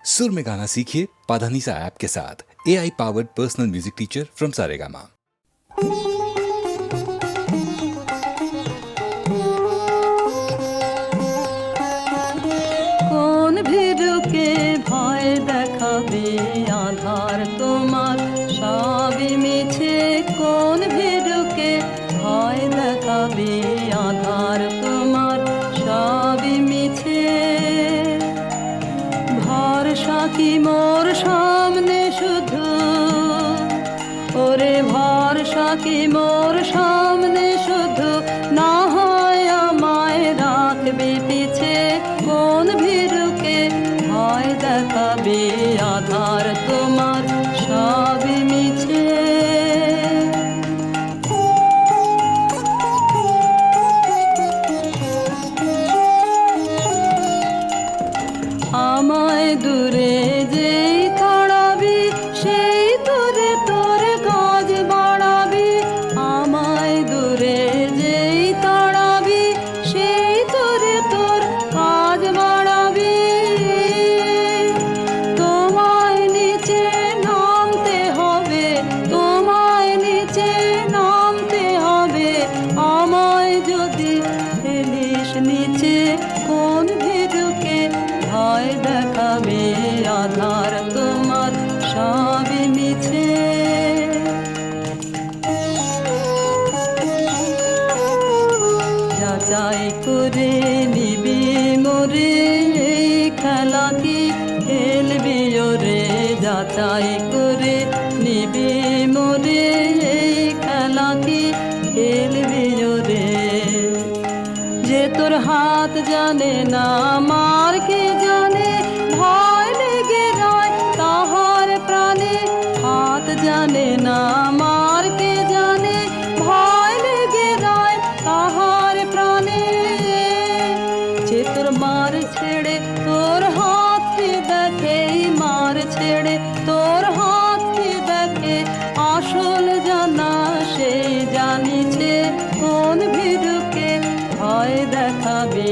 सुर में गाना सीखिए पाधानीसा ऐप के साथ। AI powered personal music teacher from Saregama. কোন ভীরুকে ভয় দেখাবে আধার তোমার সবই মিছে। কোন ভীরুকে ভয় দেখাবে আধার তোমার সবই মিছে। ভরসা কি মোর সামনে শুধু, ওরে ভরসা কি মোর সামনে শুধু, না হয় আমায় রাখবে পিছে। কোন ভীরুকে ভয় দেখাবে আধার তোমার সবই মিছে। আমায় দূরে যেই তাড়াবি সেই দূরে তোর কাজ বাড়াবি। আমায় দূরে যেই তাড়াবি সেই দূরে তোর কাজ বাড়াবি। তোমায় নিচে নামতে হবে, তোমায় নিচে নামতে হবে। আমায় যদি ফেলিস নিচে, কোন ভীরুকে ভয় দেখাবে আধার তোমার সবই মিছে। যাচাই করে নিবি মোরে, এই খেলা কি খেলবি ওরে। যাচাই করে নিবি মোরে, এই খেলা কি খেলবি ওরে। যে তোর হাত জানে না মার কে জানে, ভয় লেগে রয় তাহার প্রাণে। হাত জানে না মার কে জানে, ভয় লেগে রয় তাহার প্রাণে। যে তোর মার ছেড়ে তোর হাতকে দেখে, মার ছেড়ে তোর হাতকে দেখে, আসল জানা সেই জানিছে। কোন ভীরুকে ভয় দেখাবে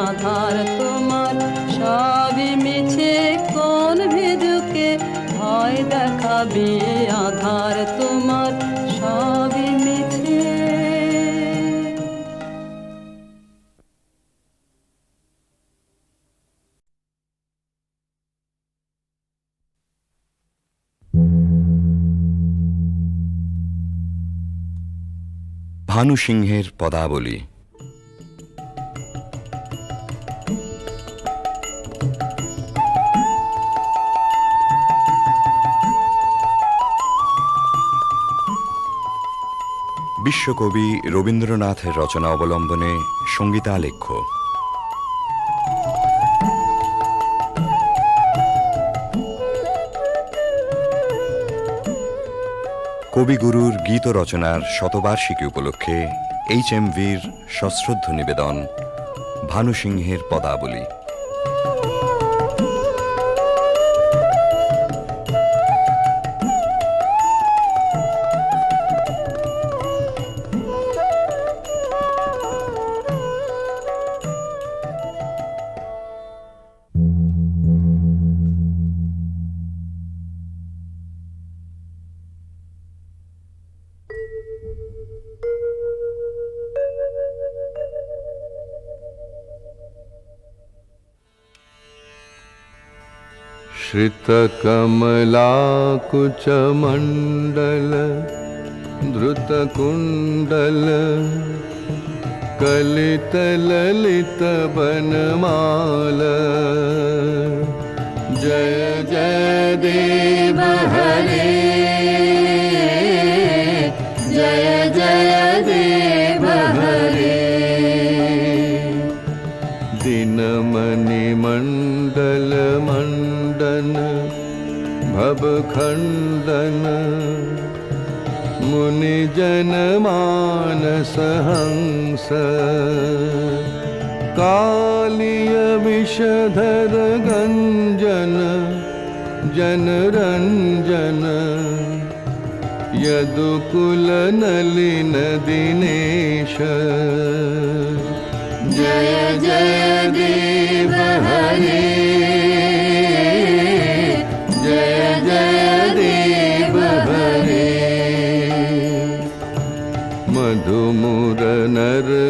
আধার তোমার সবই মিছে। কোন ভীরুকে ভয় দেখাবে আধার তোমার সবই মিছে। ভানু সিংহের পদাবলী। বিশ্বকবি রবীন্দ্রনাথের রচনা অবলম্বনে সঙ্গীতালেখ্য। কবিগুরুর গীত রচনার শতবার্ষিকী উপলক্ষে HMVর সশ্রদ্ধ নিবেদন ভানু সিংহের পদাবলী। श्रितकमलाकुचमण्डल धृतकुण्डल कलितललितवनमाल। जय जय देव हरे, जय जय देव हरे। दिनमणिमण्डल मण्डन भवखण्डन मुनिजन मानस हंस। कालिय विषधर गंजन जनरंजन। यदुकुल नलिन दिनेश। जय जय देव हरे,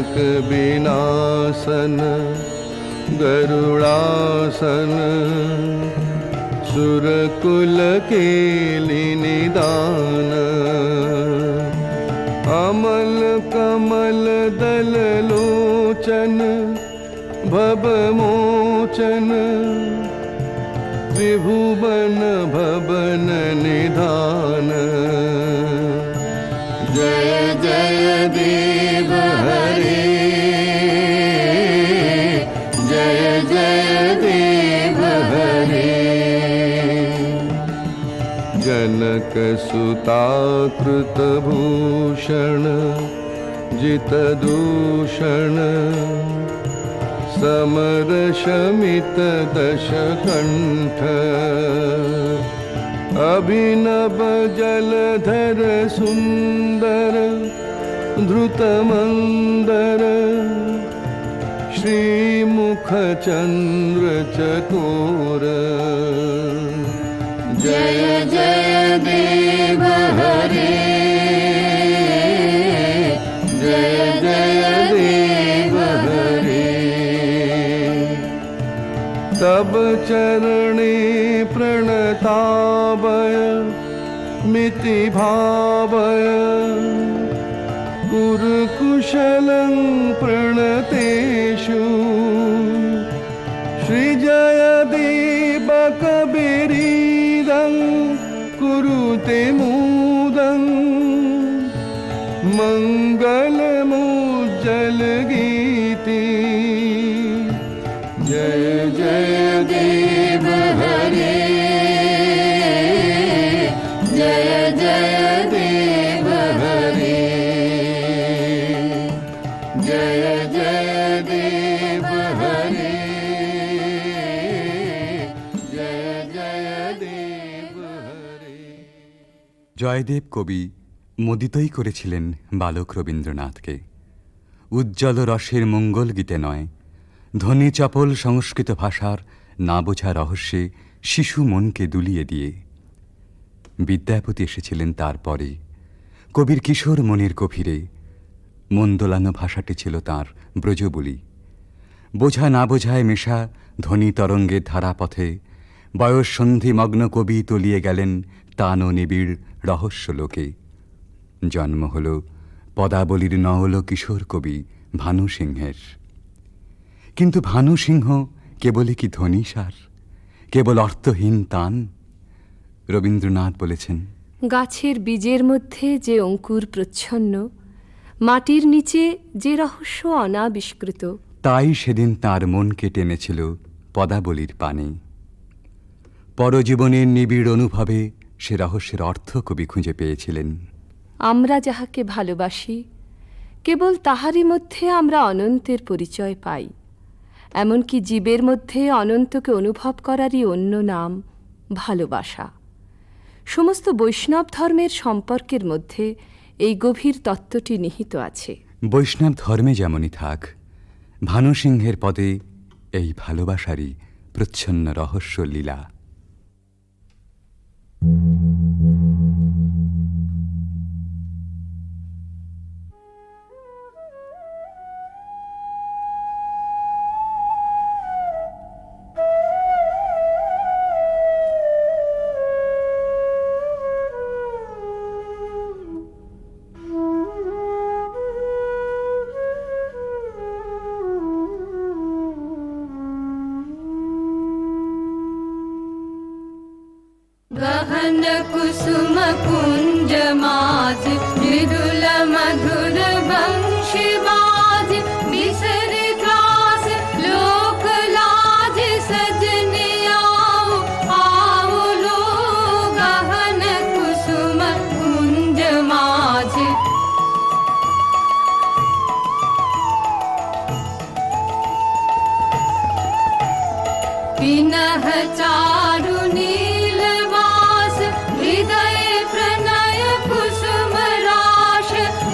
तारक विनाशन गरुड़ासन सुरकुल केलि निदान अमल कमल दल लोचन भवमोचन त्रिभुवन भवन निधान जय जय देव हरे जय जय देव हरे जनक सुता कृत भूषण जित दूषण समर शमित दश कंठ अभिनव जलधर सुंदर धृत मंदर श्रीमुख चंद्र चकोर जय जय देव हरे जय जय देव हरे तब चरणे प्रणतावय मिति भावय कुरुकुशलं प्रणतेषु श्रीजयदेवकबीरीदं कुरुते मुदं मङ्गलमुज्जलगीति जय जय देव हरे जय जय देव हरे जय जय देव हरे जय जय देव हरे জয়দেব কবি মোদিতই করেছিলেন বালক রবীন্দ্রনাথকে। উজ্জ্বল রসের মঙ্গল গীতে নয়, ধ্বনি চপল সংস্কৃত ভাষার না বোঝা রহস্যে শিশু মনকে দুলিয়ে দিয়ে। বিদ্যাপতি এসেছিলেন তারপরে, কবির কিশোর মনের গভীরে। মন দোলানো ভাষাটি ছিল তাঁর ব্রজবুলি। বোঝা না বোঝায় মেশা ধ্বনি তরঙ্গের ধারাপথে বয়স সন্ধিমগ্ন কবি তলিয়ে গেলেন তান ও নিবিড় রহস্য লোকে। জন্ম হল পদাবলীর নওল কিশোর কবি ভানু সিংহের। কিন্তু ভানু সিংহ কেবলই কি ধ্বনিসার, কেবল অর্থহীন তান? রবীন্দ্রনাথ বলেছেন, গাছের বীজের মধ্যে যে অঙ্কুর প্রচ্ছন্ন, মাটির নিচে যে রহস্য অনাবিষ্কৃত, তাই সেদিন তার মনকে টেনেছিল পদাবলীর পানে। পরজীবনের নিবিড় অনুভবে সে রহস্যের অর্থ কবি খুঁজে পেয়েছিলেন। আমরা যাহাকে ভালোবাসি, কেবল তাহারই মধ্যে আমরা অনন্তের পরিচয় পাই। এমনকি জীবের মধ্যে অনন্তকে অনুভব করারই অন্য নাম ভালোবাসা। সমস্ত বৈষ্ণব ধর্মের সম্পর্কের মধ্যে এই গভীর তত্ত্বটি নিহিত আছে। বৈষ্ণব ধর্মে যেমনই থাক, ভানু সিংহের পদে এই ভালোবাসারই প্রচ্ছন্ন রহস্য লীলা। गहन कुसुम कुंज माज मृदुल मधुर वंशवाज बिसर त्रास लोक लाज सजने आओ आओ लो गहन कुसुम कुंज माज पिनह चारु नीलवास हृदय प्रणय कुसुम राश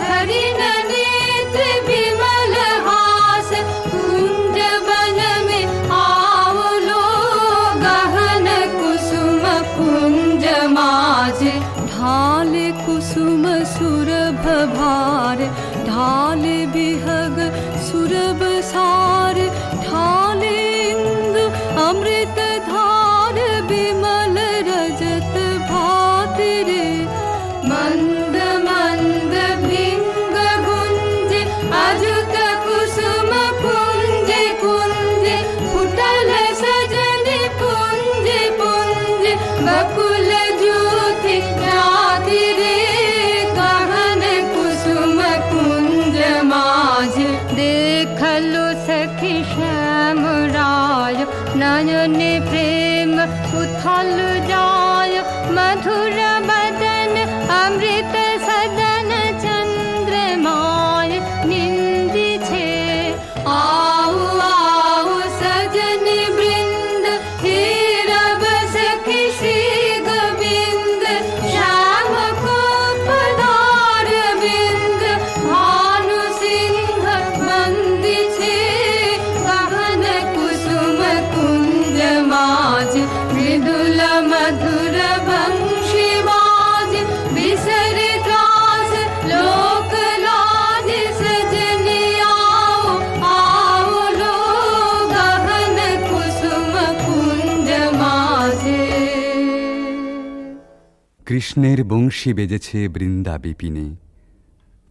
हरिण नेत्र विमल हास कुंज वन में आओ लो गहन कुसुम कुंज माज ढाल कुसुम सुरभ भार ढाल बिहग उथल जाय मधुर बदन अमृत सदन चंद्रमाय निंदी छे आओ आओ सजन वृंद हीरब सखी श्री गोविंद श्याम को पधार बिंद भानु सिंह बंदी छे गहन कुसुम कुंज माज मृदुल मधुर वंशी बाज बिसर त्रास लोक लाज सजनी आओ आओ लो गहन कुसुम कुंज माझे কৃষ্ণের বংশী বেজেছে বৃন্দা বিপিনে,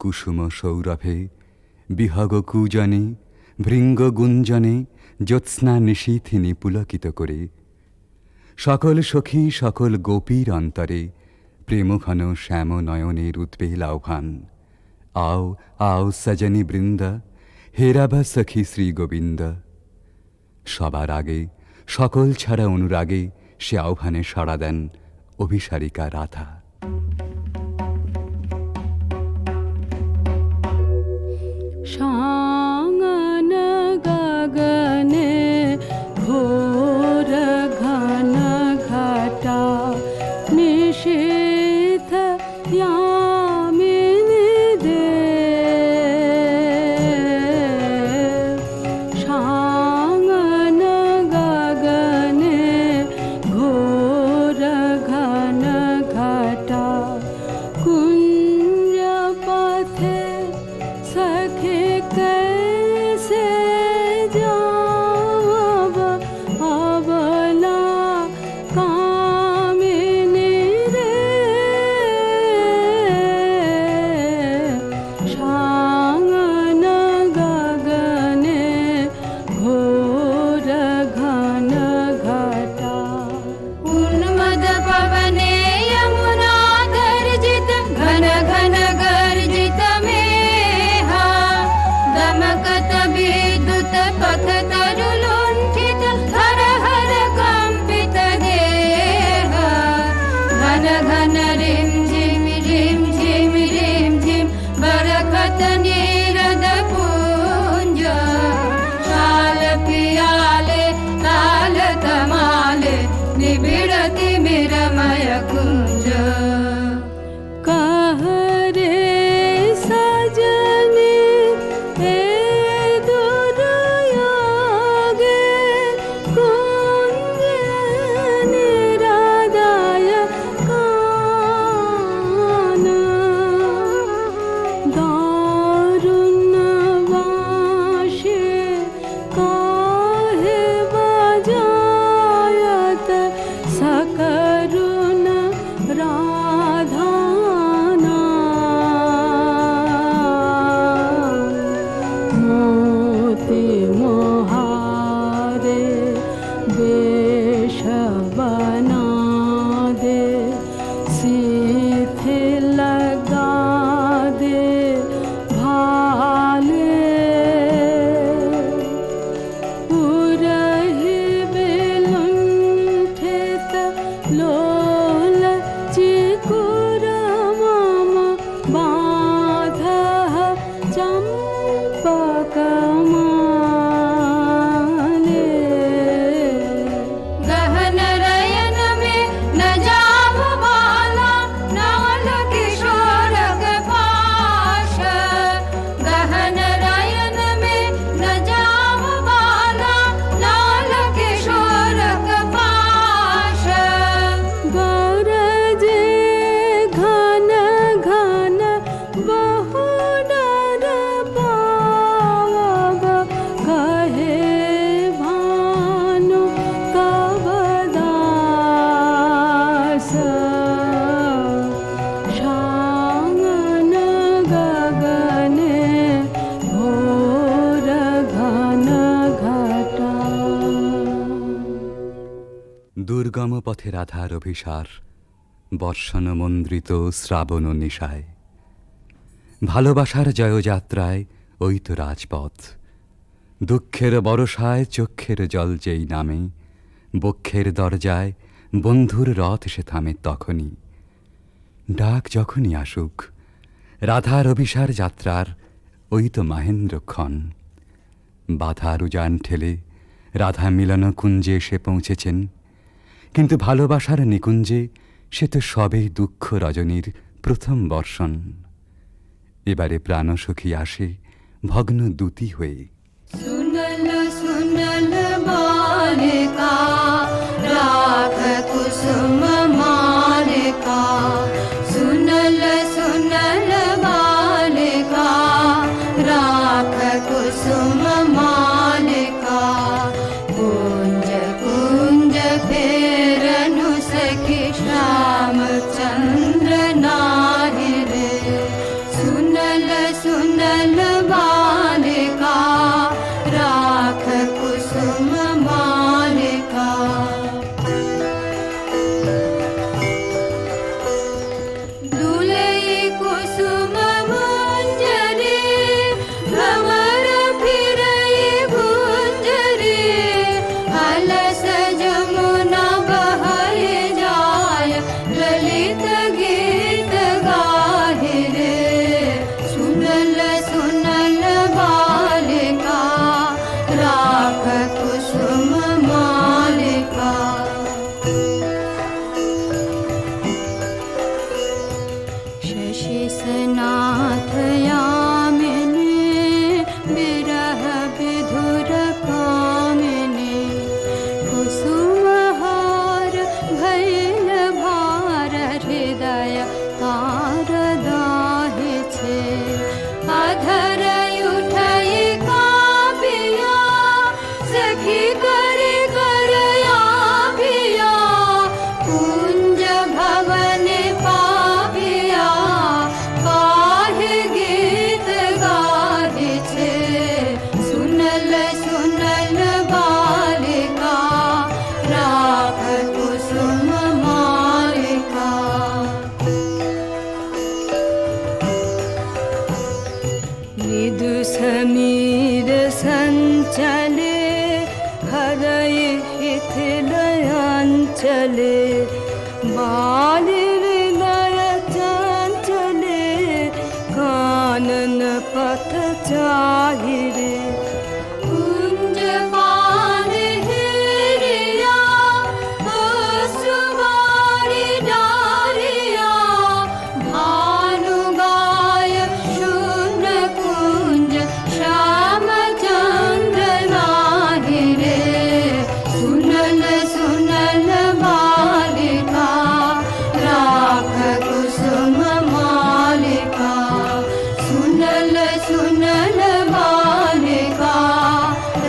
কুসুম সৌরভে বিহগ কূজনে ভৃঙ্গ গুঞ্জনে জ্যোৎস্না নিশীথিনী পুলকিত করে। সকল সখী সকল গোপীর অন্তরে প্রেমঘন শ্যাম নয়নের উদ্বেল আহ্বান। আও আও সজনী বৃন্দা হেরাব সখী শ্রী গোবিন্দ। সবার আগে সকল ছাড়া অনুরাগে সে আহ্বানে সাড়া দেন অভিসারিকা রাধা। शांगन गगने घोर घन घटा निशीथ यामिनी दे शांगन गगने घोर घन घटा कुंज पथे सखे कैसे जावब अबला कामिनी रे शांगन गगने घोर घन घटा उन्मद पवने यमुना गर्जित घन घन गर्जित मेहा दमकत विद्युत पथ तरुलुण्ठित हर हर कंपित देह घन घन रिम झिम रिम झिम बरखत नीरद पुंज शाल पियाले ताल तमाले निबिड़ति मिरमय कुंज कह रे सजनी हे दुर्योगे कुंज निरादाय कान दारुण वाशे काहे बजायत सकरुण राधाना मोती मोहारे वेश बना दे सीथे लगा दे भाले उरहि विलुण्ठित लोल चिकुर मम बाधः चम्पकमाले गहन रयन में न जाव बाला नाल किशोर पाश गहन रयन में न जाव बाला नाल किशोर पाश गरजे घन घन बहु डर पावब कहे भानु कब दास शांगन गगने घोर घन घटा দুর্গম পথে রাধার অভিসার বর্ষণ মন্দ্রিত শ্রাবণ নিশায়। ভালোবাসার জয়যাত্রায় ওই তো রাজপথ, দুঃখের বরসায় চক্ষের জল যেই নামে, বক্ষের দরজায় বন্ধুর রথ এসে থামে তখনই। ডাক যখনই আসুক, রাধার অভিসার যাত্রার ওই তো মাহেন্দ্রক্ষণ। বাধার উজান ঠেলে রাধা মিলন কুঞ্জে এসে পৌঁছেছেন, কিন্তু ভালোবাসার নিকুঞ্জে সে তো সবেই দুঃখ রজনীর প্রথম বর্ষণ। এবারে প্রাণসখী আসে ভগ্ন দূতি হয়ে। सुनल सुनल बालिका राख कुसुम मालिका सुनल सुनल बालिका राख कुसुम मालिका कुंज कुंज फेरनु सखी श्याम चंद्र नाहि रे सुनल सुनल बालिका राख कुसुम मालिका दुलई कुसुम मंजरी भंवर फिरई गुंजरी अलस जमुना बहै जाय ललित गीत गाहि रे सुनल सुनल बालिका राख कुसुम मालिका शशि सनाथ यामिनी विरह विधुर कामिनी कुसुमहार भैल भार हृदय तार दाहि छे अधर उठई कापिया सखी करे करया पिया कुंज भवन पापिया काहे गीत गाहि छे सुनल सुनल बालिका राख कुसुम मालिका मृदु समीर संचले हृदय हिथिलयांचले बालि हृदय चंचले कानन पथ चाहिरे कुंज पान हेरिया सुवारी डारिया भानु गाय शून्य कुंज श्याम चंद्र नाहि रे सुनल सुनल बालिका राख कुसुम मालिका सुनल सुनल बालिका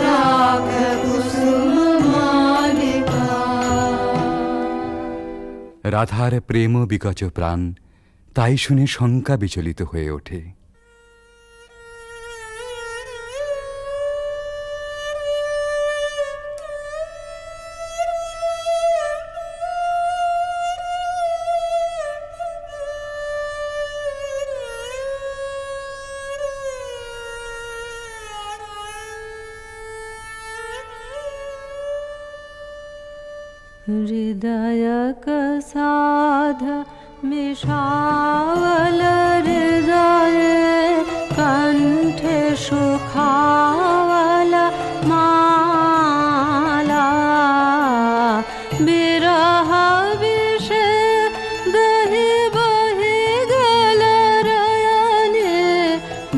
राख कुसुम मालिका রাধার প্রেম বিকচ প্রাণ তাই শুনে শঙ্কা বিচলিত হয়ে ওঠে। हृदय कसाध मिषावल हृदय कंठे सुखावल माला बिरह विषे दहि बहि गल रयने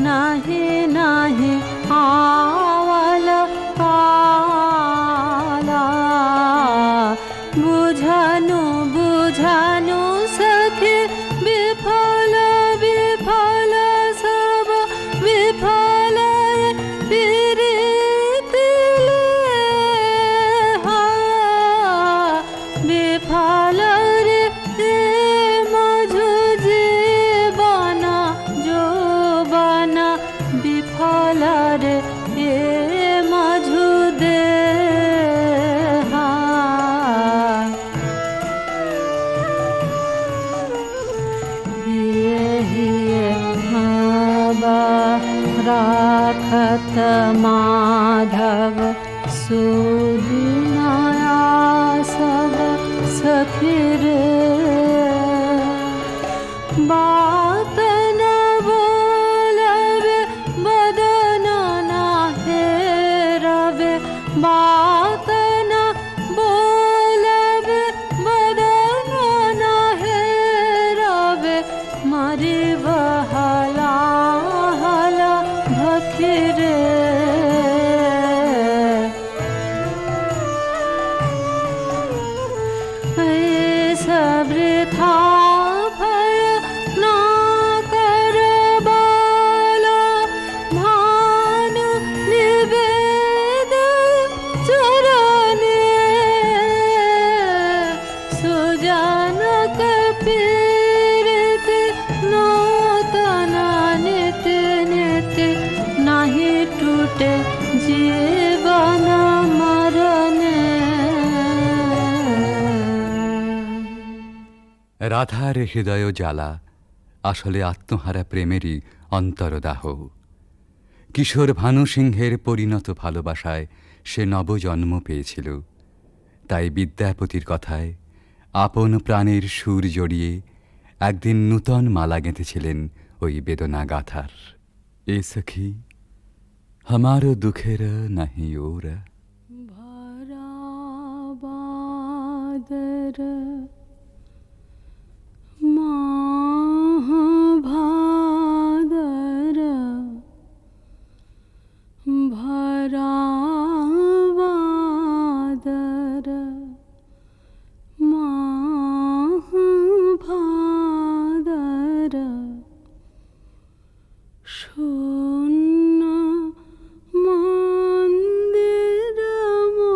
नाही नाही आवल पाला बुझानु बुझानु सखी विफल विफल सब विफल प्रीतिले विफल रे मझु जीवन जोबन विफल रे मझु दे राखत माधव सुदिनाया सब फिरे बात न बोलबे बदन न हेरबे बात न बोलबे बदन न हेरबे मारी बहला हला भखिरे वृथा भय ना कर बाला भानु निवेद चरणे सुजन कपीरित नूतन नित्य नित्य नहीं टूटे जीवन मरणे। রাধার হৃদয় জ্বালা আসলে আত্মহারা প্রেমেরই অন্তরদাহ। কিশোর ভানু সিংহের পরিণত ভালোবাসায় সে নবজন্ম পেয়েছিল। তাই বিদ্যাপতির কথায় আপন প্রাণের সুর জড়িয়ে একদিন নূতন মালা গেঁথেছিলেন ওই বেদনা গাথার। এ সখী हमारो दुखेर नहीं ओर भरा बादर माह भादर भरा बादर माह भादर शून्य मंदिर मोर।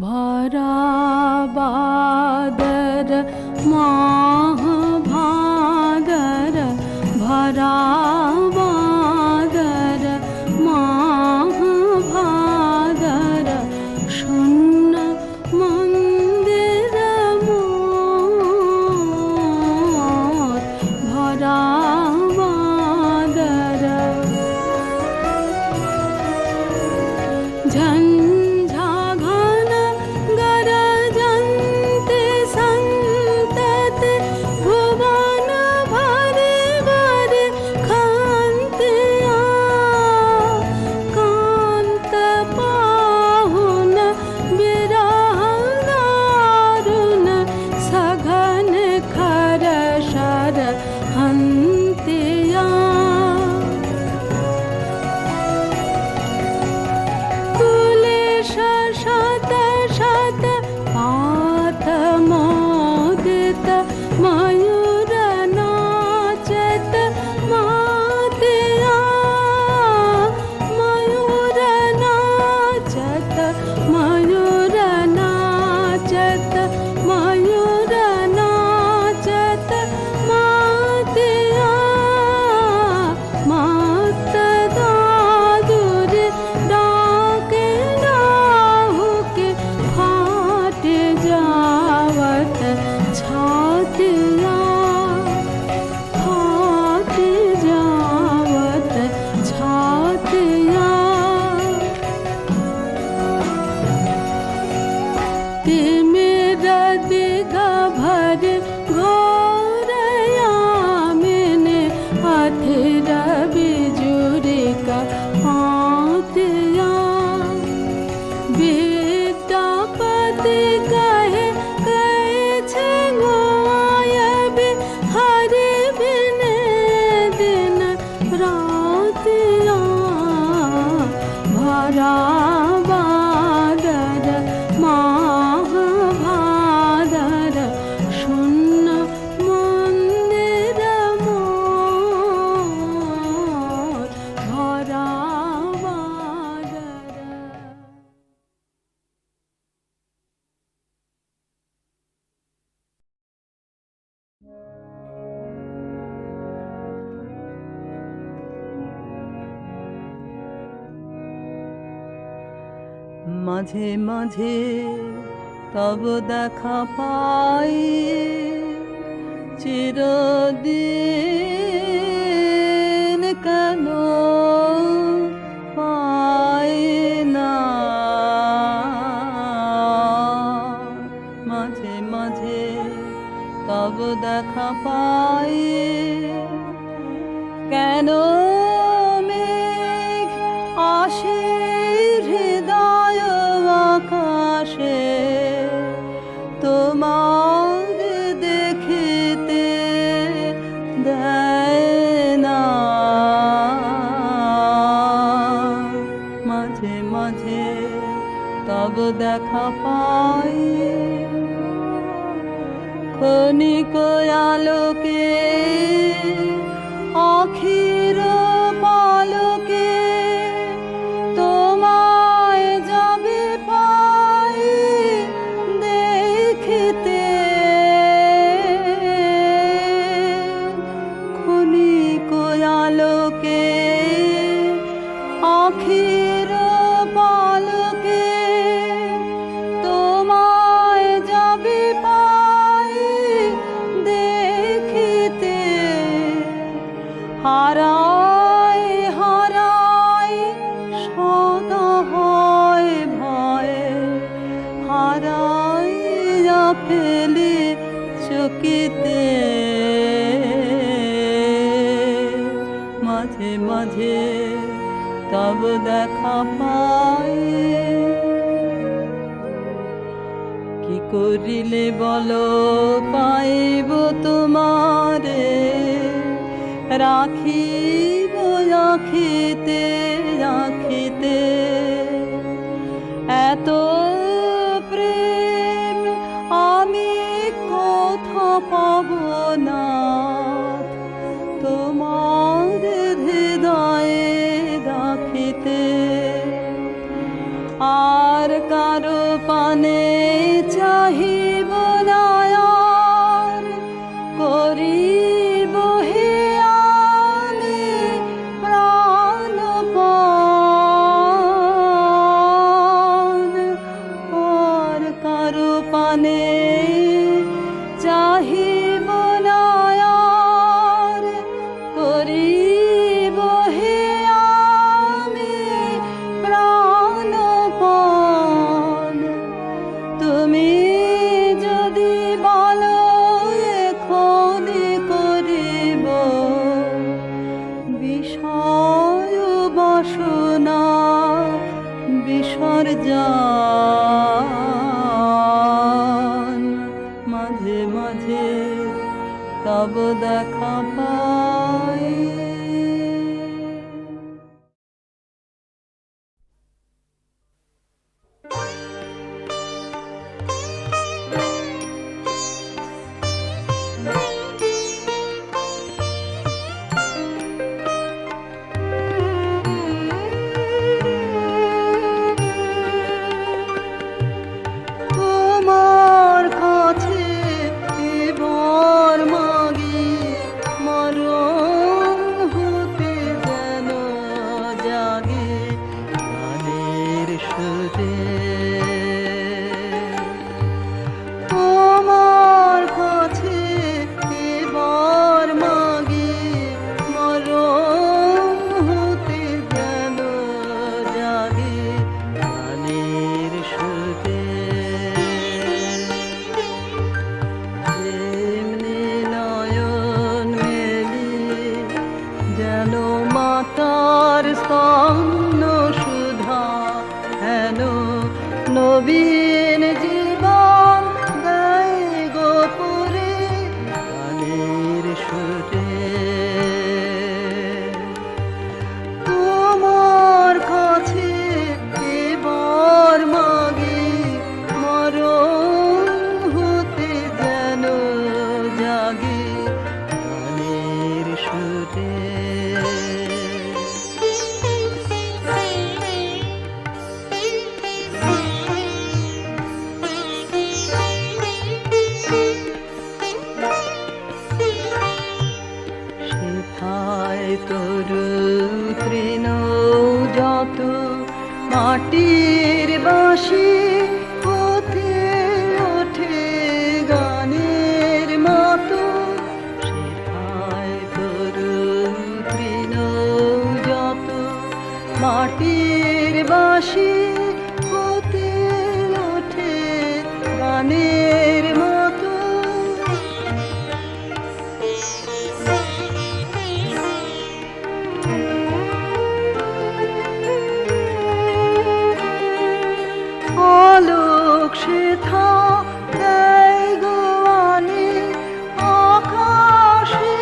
भरा बादर माह भादर भरा बादर माह भादर शून्य मंदिर मोर भरा बादर झंझा घन गरजन्ते सन्तते भुवन भरे भरे खान्त्या कान्त पाहुन विरह दारुण सघन खर शर हन्त्या शत शत पात मोदित मयूर नाचत मातिया मयूर नाचत मयूर नाचत मयूर नाचत मातिया मात दादुर डाके राहु के फाट जावत छातिया फाट जावत छातिया ते मेरा दिगा भर घोरया मैंने अथिर बिजुरी का पातिया विद्यापति कहे कैछे गोयबे हरि बिने दिन रातिया भरा बादर माह भादर शून्य मंदिर मोर भरा মাঝে মাঝে তব দেখা পাই, চিরদিন কেন পাই না। মাঝে মাঝে তব দেখা পাই, কেন মেঘ আসে হৃদয় আকাশে, তোমার দেখিতে দেয় না। মাঝে মাঝে তব দেখা পাই, ক্ষণিক আলোকে আখির পালকে, তোমায় যাবে পাই দেখিতে। ক্ষণিক আলোকে আখির পালকে, তোমায় যাবে পাই দেখিতে। হারায় হারায় সদা হয় ভয়ে, হারাইয়া ফেলি চকিতে। মাঝে মাঝে তব দেখা পাই, কি করিলে বলো পাইব তোমারে, রাখিব রাখিতে রাখিতে। এত প্রেম আমি কোথা পাব না, তোমার হৃদয়ে রাখিতে। আর কারো পানে চাহিব না, আর করিব হে আমি প্রাণপণ। আর কারো পানে চাহিব না, আর করিব হে আমি প্রাণপণ। তুমি যদি বলো এখনি করিব বিষয় বাসনা বিসর্জন। মাঝে মাঝে তব দেখা পাই। তোমার কাছে এবার মাগি, মরণ হতে যেন জাগে গানের সুরে। তোমার কাছে এবার মাগি, মরণ হতে যেন জাগে গানের সুরে। এমনি নয়ন মেলি যেন মাতার স্তন্য সুধা, হেন নবীন জীবন গায় গোপুরে গানের সুরে। তোমার কাছে এবার মাগি, মরণ হতে যেন জাগে গানের সুরে। মাটির বাঁশি হতে ওঠে গানের মতো শেখায় তরুণ তৃণ যত মাটির বাঁশি হতে ওঠে গানের মতো আলোক শেথা দেয় গোয়ানে আকাশে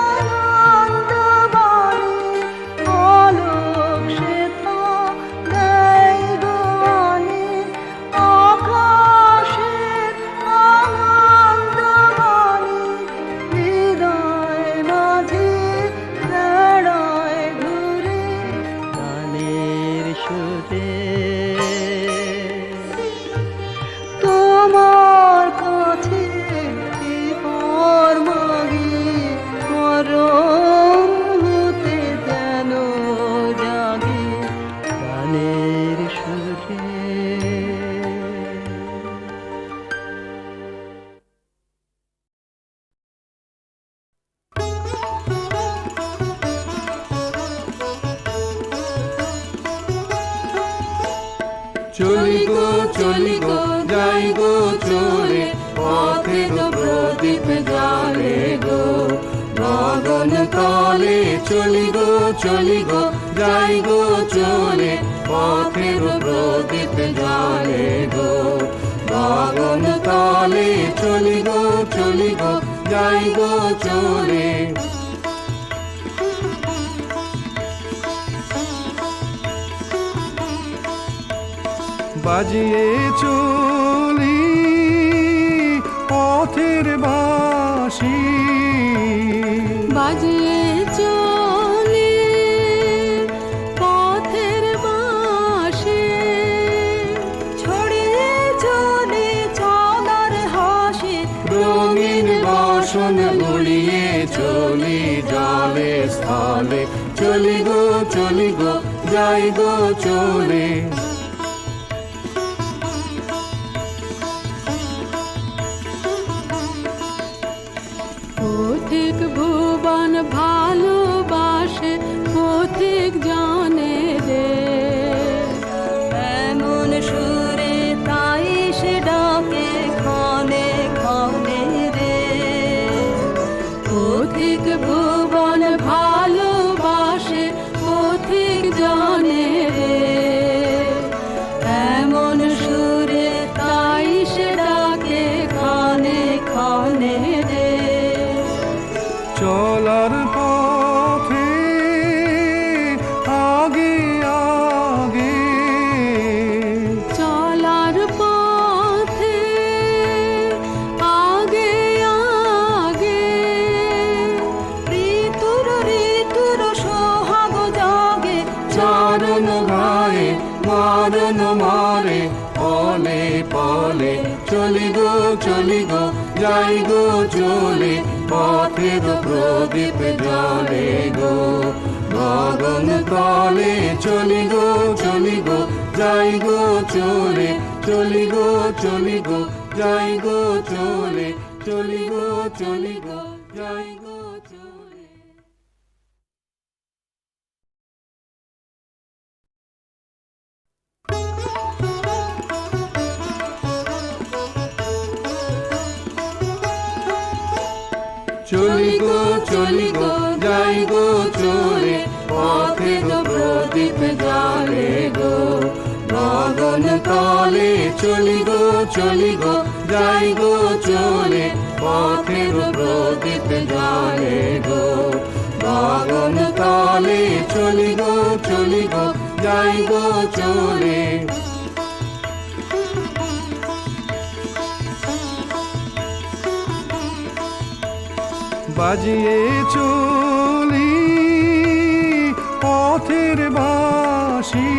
আনন্দ বাড়ে আলোক শেথা দেয় গোয়ানে আকাশে আনন্দ বাড়ে হৃদয় মাঝে বেড়ায় ঘুরে গানের সুরে তোমার কাছে এবার মাগি মরণ হতে যেন জাগে গানের সুরে চলি গো যাই গো চলে পথে তো প্রদীপ জালে গো গগন তলে চলি গো যাই গো চলে পথে তো প্রদীপ জালে গো গগন তলে চলি গো যাই গো চলে বাজিয়ে চলি পথের বাঁশি বাজিয়ে চলে পথের বাঁশি ছড়িয়ে চলে চলার হাসি রঙিন বাসন গুলিয়ে চলি জলে স্থলে চলি গো যাই গো চলে পথিক ভুবন ভালোবাসে পথিক জানে রে এমন সুরে তাই সে ডাকে ক্ষণে ক্ষণে রে পথিক ভুবন ভালোবাসে পথিক জানে রে এমন সুরে তাই সে ডাকে ক্ষণে ক্ষণে রে চলার পথে আগে আগে চলার পথে আগে আগে ঋতুর সোহাগ জাগে চরণ গায়ে মারণ মারে পলে পলে চলি গো যাই গো চলে পথের প্রদীপ জলে গো গগন তলে চলি গো যাই গো চলে চলি গো যাই গো চলে চলি গো যাই গো চলে চলি গো যাই গো চলে পথে তো প্রদীপ জালে গো গগন তলে চলি গো যাই গো চলে পথে তো প্রদীপ জালে গো গগন তলে চলি গো যাই গো চলে বাজিয়ে চলি পথের বাঁশি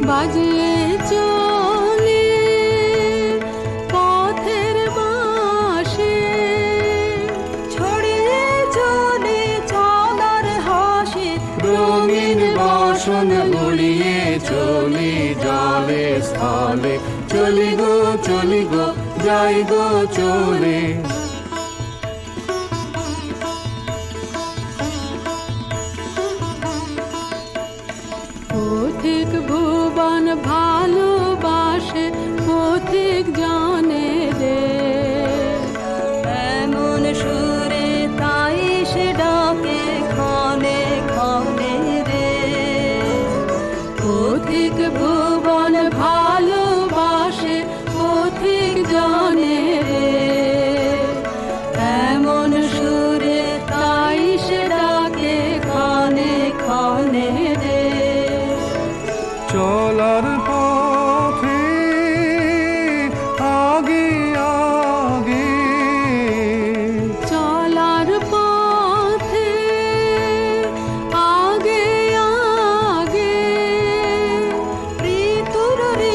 বাজিয়ে চলে পথের বাঁশি ছড়িয়ে চলে চলার হাসি রঙিন বাসন উড়িয়ে চলি জলে স্থলে, চলি গো যাই গো চলে। পথিক ভুবন ভালোবাসে, পথিক জানে রে, এমন সুরে তাই সে ডাকে ক্ষণে ক্ষণে রে। পথিক ভুবন ভালোবাসে, পথিক জানে রে, এমন সুরে তাই সে ডাকে ক্ষণে ক্ষণে রে। চলার পথে আগে আগে, চলার পথে আগে আগে,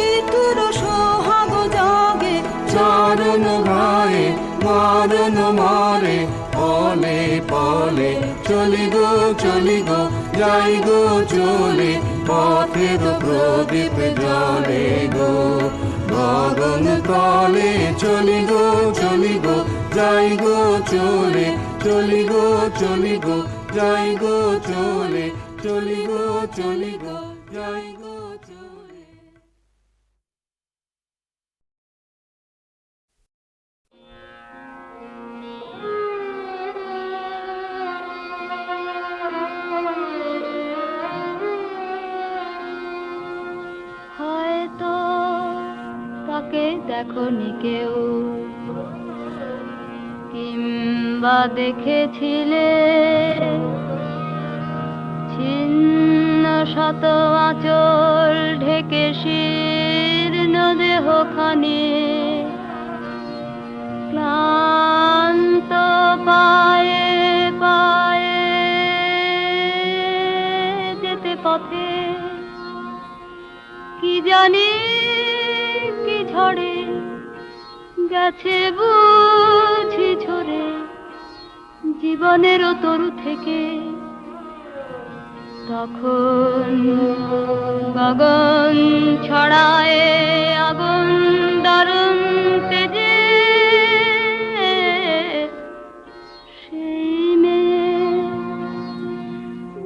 ঋতুর সোহাগ জাগে, চারণ গায়ে মারণ মারে, পলে পলে চলি গো যাই গো চলে। পথের প্রদীপ জলে গো গগন তলে, চলি গো যাই গো চলে, চলি গো যাই গো চলে, চলি গো যাই গো চলে। হয়তো তাকে দেখনি কেউ, কিংবা দেখেছিলে ছিন্ন শত আঁচল ঢেকে শীর্ণ দেহখানি, ক্লান্ত পায়ে পায়ে যেতে পথে, কি জানি কি ঝড়ে গেছে বুঝি ঝরে জীবনেরও তরু থেকে। তখন গগন ছড়ায় আগুন দারুণ তেজে, সেই মেয়ে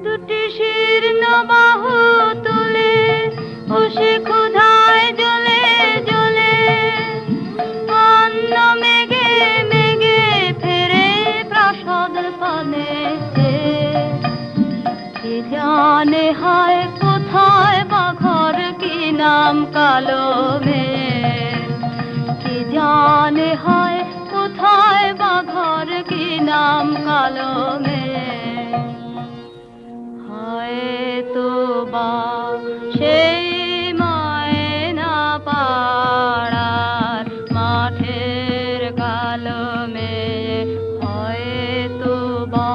দুটি শীর্ণ বাহু তুলে উষে ক্ষুধায় জ্বলে জ্বলে, অন্ন মেঘে মেঘে ফেরে প্রাসাদ পানে। কে জানে হায় কোথায় বা ঘর, কি নাম কালো মেঘ, কে জানে হায় কোথায় বা ঘর, কি নাম কালো মেঘ। হয়তো বা সেই ময়না পাড়ার মাঠের কালো মেঘ, হয়তো বা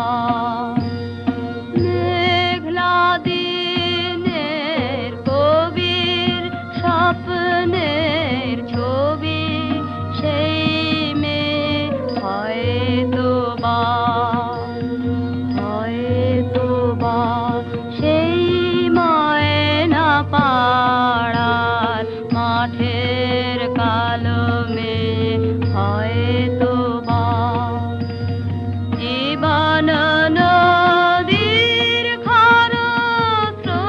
মেঘলা দিনের কবির স্বপ্নের ছবি, সেই মেয়ে হয়তো বা সেই ময়না পাড়ার মাঠের কালো মেয়ে, হয়তো বা জীবন নদীর খরস্রোতে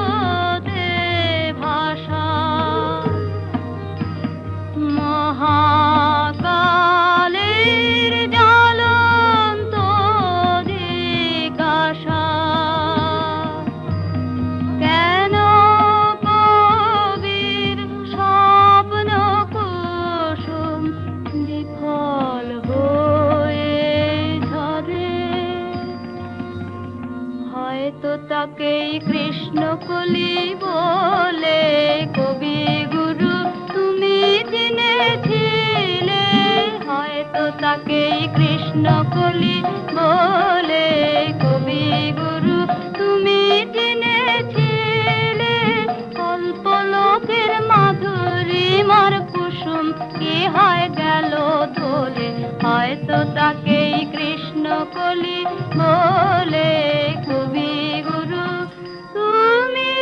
ভাষা, মহাকালের জ্বলন্ত জিজ্ঞাসা। কেন কবির স্বপ্ন কুসুম বিফল হয়ে ঝরে, হয়তো তাকেই কৃষ্ণকলি বলে কবি গুরু তুমি চিনেছিলে, হয়তো তাকেই কৃষ্ণকলি বলে কবি গুরু তুমি চিনেছিলে। কল্পলোকের মাধুরীমার কুসুম কি হয় গেল ধরে, হয়তো তাকেই কৃষ্ণকলি বলে কবি গুরু তুমি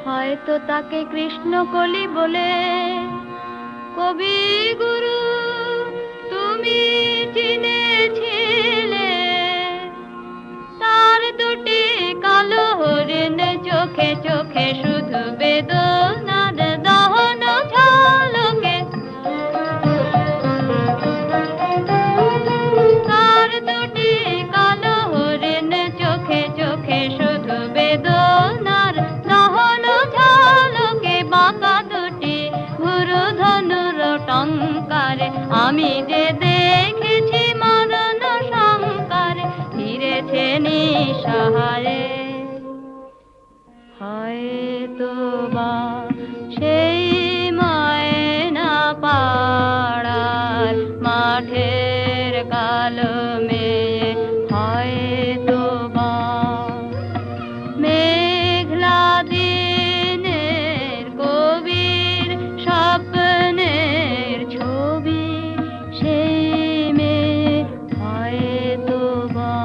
হয়তো তাকে কৃষ্ণকলি বলে। কবি গুরু তুমি চিনেছিলে, তার দুটি কালো হরিণ চোখে চোখে শুধু বেদনার দহন ঝলকে। তার দুটি কালো হরিণ চোখে চোখে শুধু বেদনার দহন ঝলকে। বাঁকা দুটি ভুরু ধনুর টঙ্কারে আমি যে দেখেছি মরণ শঙ্কারে ফিরেছে নিঃসহারে। হয়তো বা সেই ময়না পাড়ার মাঠের কালো মেয়ে, হয়তো বা মেঘলা দিনের কবির স্বপ্নের ছবি, সেই মেয়ে হয়তো বা।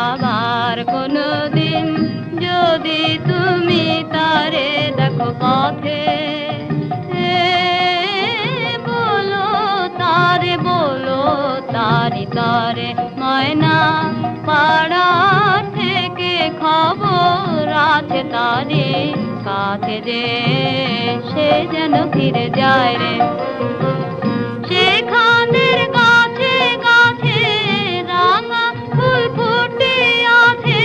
আবার কোনদিন যদি তুমি তারে দেখো পথে, বলো তারে, বলো তারি তারে ময়না পাড়া থেকে খবর আছে তারি কাছে যে সে যেন ফিরে যায় রে। সেখানের গাছে গাছে রাঙা ফুল ফুটে আছে,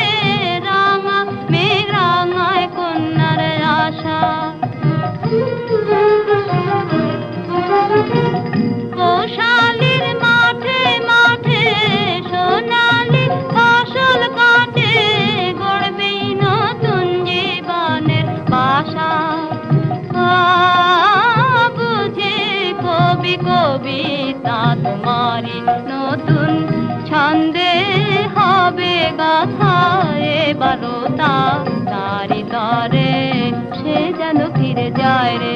রাঙা মেঘ রাঙায় কন্যার আশা। গোশালির মাঠে মাঠে সোনালি ফসল কাটে, গড়বেই নতুন জীবনের বাসা। বুঝে কবি কবিতা তোমারি নতুন ছন্দে হবে গাথা এবারও তারি তরে সে যেন ফিরে যায় রে।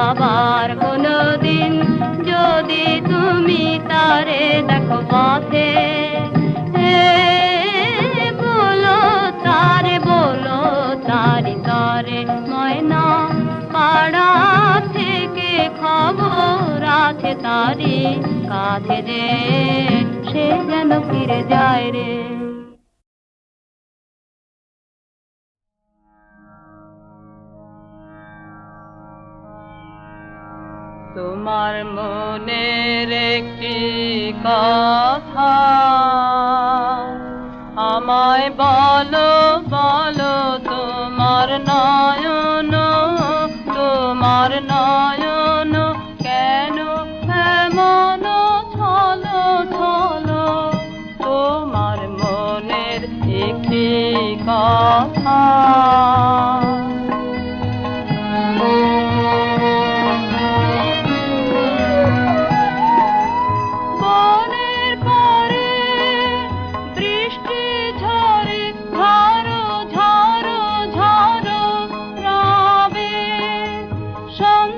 আবার কোনদিন যদি তুমি তারে দেখো পথে, বলো তারে, বলো তারি তরে ময়না পাড়া থেকে খবর আছে তারি কাছে যে সে যেন ফিরে যায় রে। তোমার মনের একটি কথা আমায় বলো, বলো তোমার নয়ন, তোমার নয়ন কেন এমন ছলো ছলো। তোমার মনের একটি কথা। সন্ধ্যা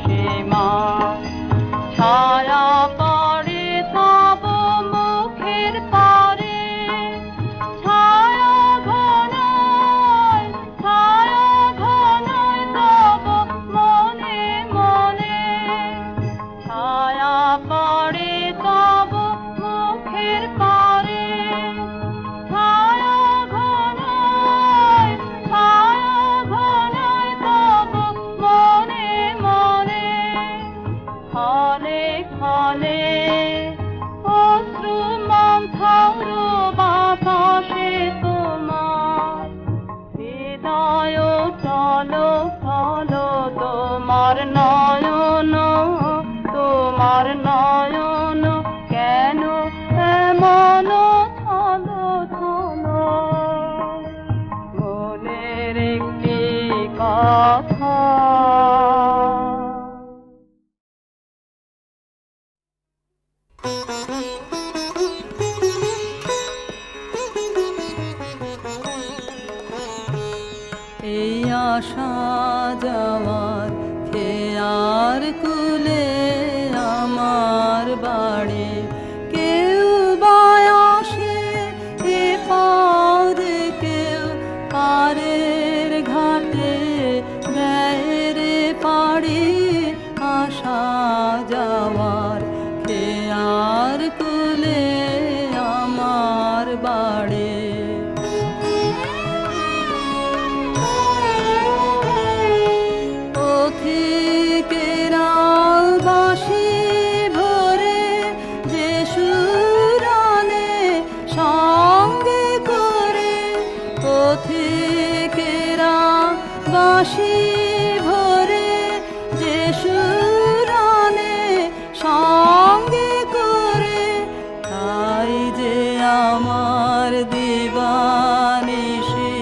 সীমা ছায়া পড়ে তব মুখের পারে ছায়া ঘনায় তব মনে মনে ছায়া পড়ে তব মুখের পারে ছায়া ঘনায় তব মনে মনে ক্ষণে ক্ষণে অশ্রু মন্থর বাতাসে তোমার হৃদয় চলো চলো তোমার নয়ন কেন এমন চলো চলো মনের একটি কথা এই আশা যাওয়ার খেয়ার কুলে আমার বাড়ি কেউ বায়াসে এ পদে কেউ পারের ঘাটে দেয়ের পাড়ি আশা যাওয়ার খেয়ার কুলে আমার বাড়ি পথিকেরা বাঁশি ভরে যে সুরানে সঙ্গে করে পথিকেরা বাঁশি ভরে যে সুরানে সঙ্গে করে তাই যে আমার দিবানিশি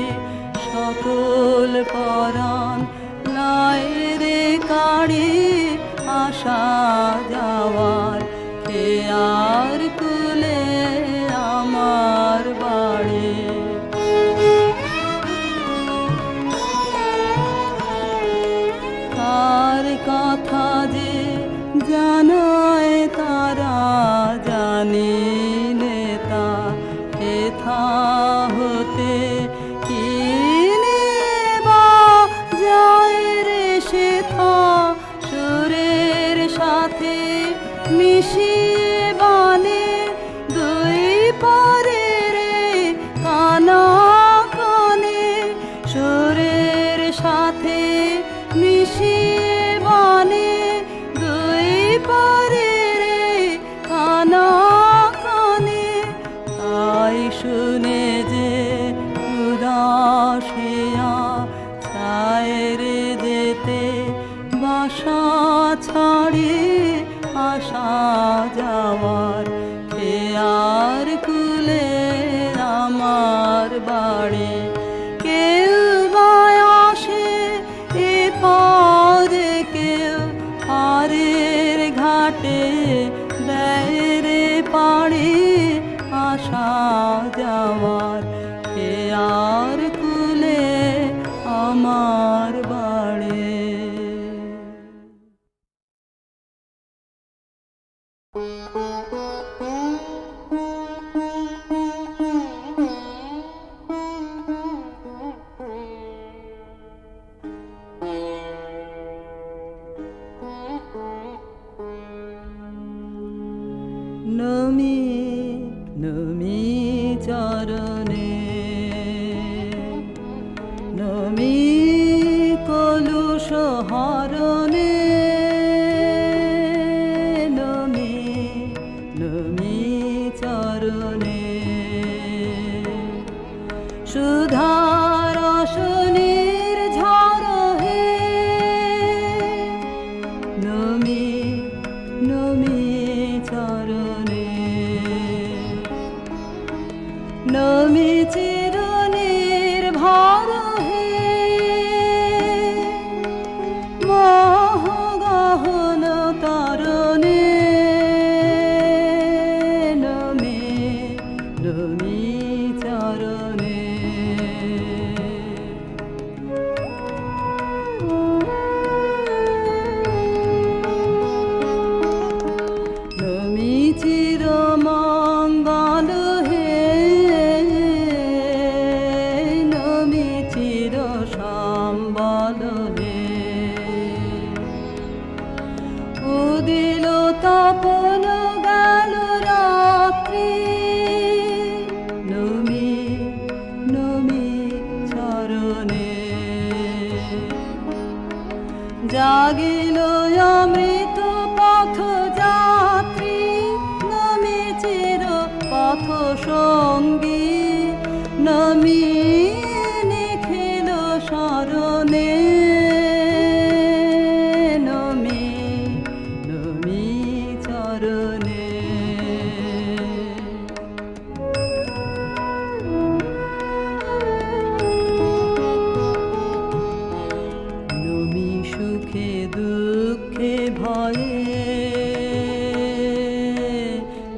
সকল পরাণ রে কাড়ি আশা যাওয়ার খেয়ার কুলে আমার বাড়ি কার কথা যে জানায় তারা জানি নেতা হেথা হতে কিনে বা যায় রে সেথা সুরের সাথে মিশিয়ে বানে দুই পারে রে কানা কানে সুরের সাথে মিশিয়ে বানে দুই পারে রে কানা কানে তাই শুনে যে উদাসিয়া ছায়ের যেতে বাসা ছাড়ি আশা যাওয়ার খেয়ার কুলে আমার বাড়ি কেউ বায়াসে এ পদে কেউ পারের ঘাটে দেয়ের পাড়ি আশা যাওয়ার খেয়ার কুলে আমার বাড়ি নমি নমি চরণে নমি কলুষ হরণে নমি নমি চরণে সুধার রসনের ঝড় হে নমি নমি চরণে নমি চিরনের ভর হে মোহ গহন তরণে নমি নমি চরণে উদিল তপন গেল রাত্রি, নমি নমি চরণে জাগিল অমৃত পথ যাত্রী, নমি চির পথ সঙ্গী, নমি নিখিল শরণে, নমি নমি চরণে। নমি সুখে দুঃখে ভয়ে,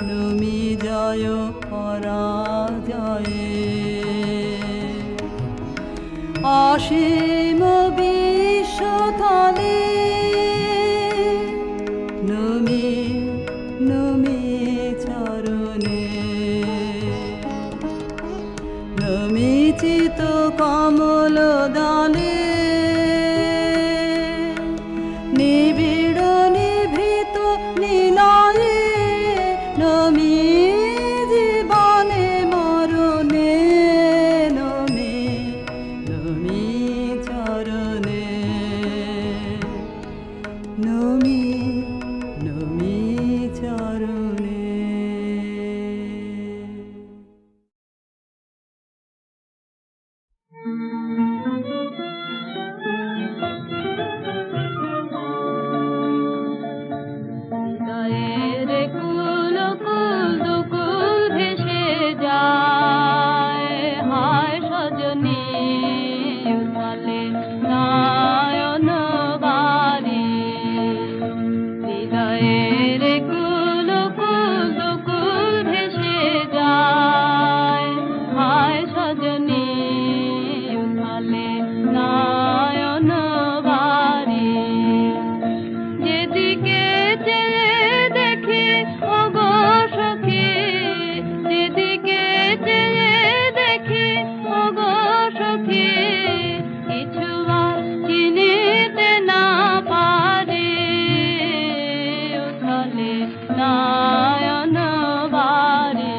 নমি জয় পরাজয়ে, অসীম বিশ্বতলে, নমি নমি চরণে, নমি চিত কমল দলে, নিবিড় নিভৃত নিলয়ে, নমি জীবনে মরণে, নমি নমি চরণে, নমি নমি চরণে। হৃদয়ের কুল কুল দুকুল ভেসে যায়, হায় সজনী উথালে নয়ন বারি। হৃদয়ের কুল কুল দুকুল ভেসে যায়, হায় সজনী উথালে নয়ন বারি। যেদিকে চেয়ে দেখি ওগো সখী, যেদিকে চেয়ে দেখি ওগো সখী, কিছু আর চিনিতে না পারি, উথলে নয়ন বারি।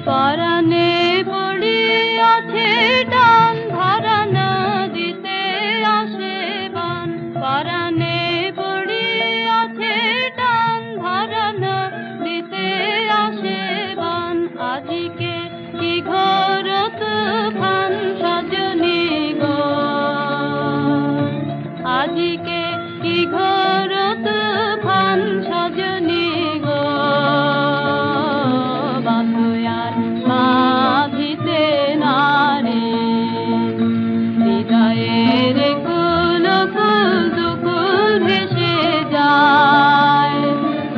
পরাণে পড়িয়াছে টান, ধরান দিতে আসে বান। পরাণে পড়িয়াছে টান, ধরান দিতে আসে বান। আজিকে কি ঘোর তুফান সজনী গো, আজিকে কি ঘোর তুফান সজনী গো। বাঁধয়ার বাঁধিতে নারে, হৃদয়ের কুল কুল দুকুল ভেসে যায়,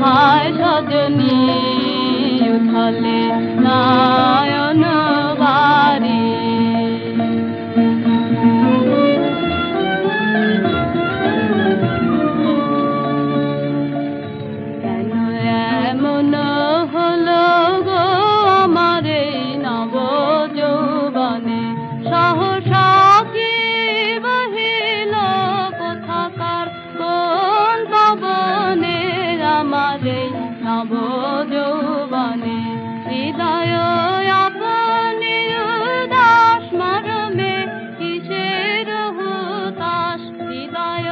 হায় সজনী উথলে নয়ন বারি। কেন এমন হলো গো আমার এই নব যৌবনে, সহসা কি বহিল কোথাকার কোন পবনে, আমার এই নব যৌবনে। হৃদয় আপনি উদাস মরমে কিসের হুতাশ, হৃদয়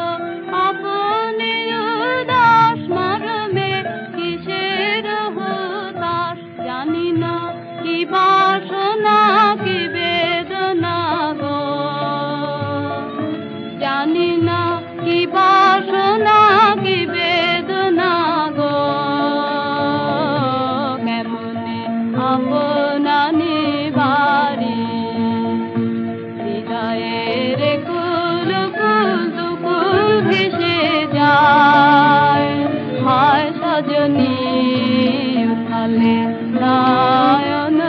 আপনি উদাস মরমে কিসের হুতাশ। জানি না কি বাসনা কি বেদনা গো, জানি না কি বাসনা কি বেদনা গো। কেমনে আপনা নিবারি, হৃদয়ের কুল কুল দুকুল ভেসে যায়, হায় সজনী উথালে নয়ন